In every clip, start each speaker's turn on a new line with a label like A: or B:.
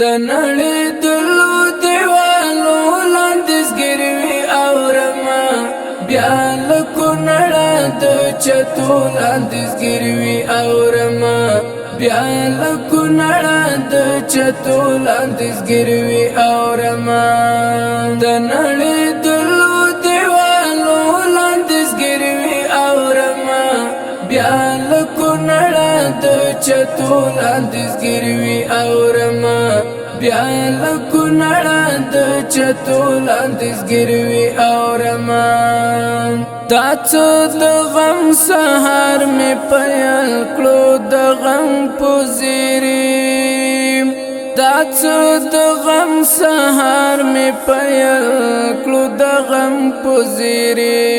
A: د نړۍ دلو دیوالو لاندې ګروي اورما بیا له کونړه د چتو لاندې ګروي اورما بیا له کونړه د چتو لاندې ګروي اورما د نړۍ دلو دیوالو لاندې ګروي اورما بیا له کونړه د چتو لاندې ګروي اورما بیا له کونړه د چتو لاندې ګروي اورما دا څه د غم سهار مې پیل کړو د غم پوزيري دا څه د غم سهار مې پیل کړو د غم پوزيري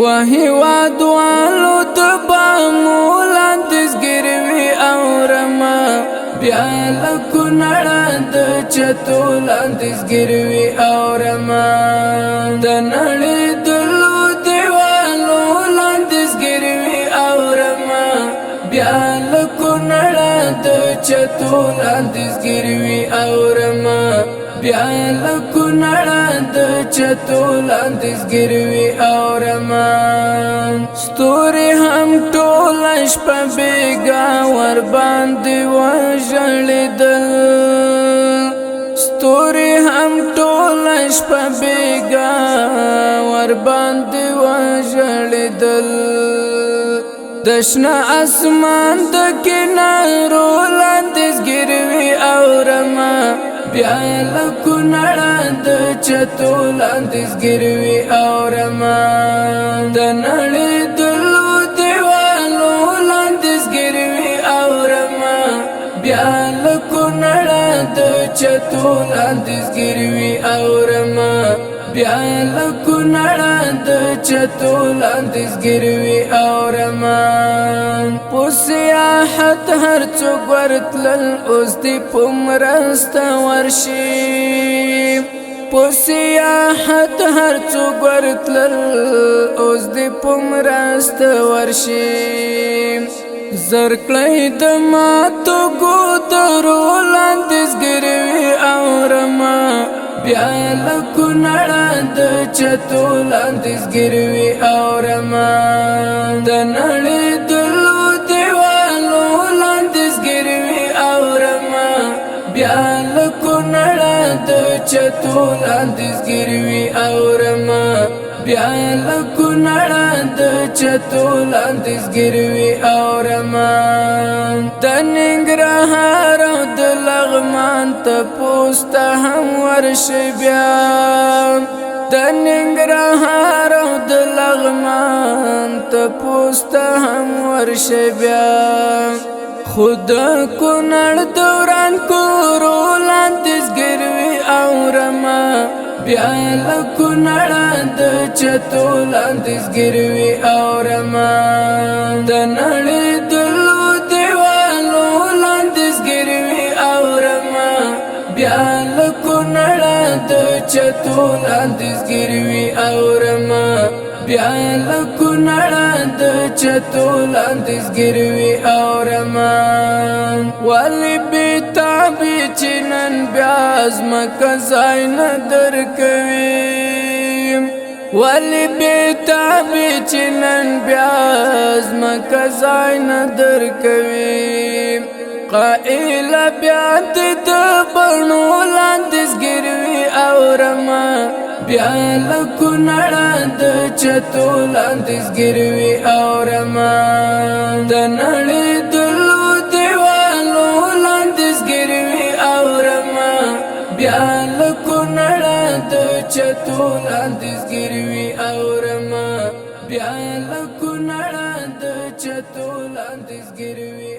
A: وهي وادوالو د بامو لاندې ګروي اورما بیا له کونړه د چتو لاندې ګروي اورما د نړۍ دلو دیوالو لاندې ګروي اورما بیا له کونړه د چتو لاندې ګروي اورما بیا له کونړه د چتو لاندې ګروي اورما ستوري هم ټول شپه بیګا ور باندې وژړېدل ستوري هم ټول شپه بیګا ور باندې وژړېدل دشنا اسمان د کنارو لاندې ګروي اورما بیا له کونړه د چتو لاندې ګروي اورما د نړۍ دلو دیوالو لاندې ګروي اورما بیا له کونړه د چتو لاندې ګروي اورما بیا له کونړه د چتو لاندې ګروي اورما په سیاحت هر څوک ورتلل اوس دې په مرسته ورشي په سیاحت هر څوک ورتلل اوس دې په مرسته ورشي زرکړی د ماتو ګودرو لاندې ګروي اورما بیا له کونړه د چتو لاندې ګروي اورما د نړۍ دلو دیوالو لاندې ګروي اورما بیا له کونړه د چتو لاندې ګروي اورما بیا له کونړه د چتو لاندې ګروي اورما د ننګرهار او د لغمان ته پوسته هم ورشي بیا د ننګرهار او د لغمان ته پوسته هم ورشي بیا خود کونړ دوران کورو لاندې ګروي اورما بیا له کونړه د چتو لاندې ګروي اورما د نړۍ دلو دیوالو لاندې ګروي اورما بیا له کونړه د چتو لاندې ګروي اورما بیا له کونړه د چتو لاندې ګروي اورما ولی بیتابی چې نن بیا ځمکه ځای نه درکوي ولی بیتابی چې نن بیا ځمکه ځای نه درکوي قائل بیا د بڼو لاندې ګروي اورما بیا له کونړه د چتو لاندې ګروي اورما د نړۍ دلو دیوالو لاندې ګروي اورما بیا له کونړه د چتو لاندې ګروي اورما بیا له کونړه د چتو لاندې ګروي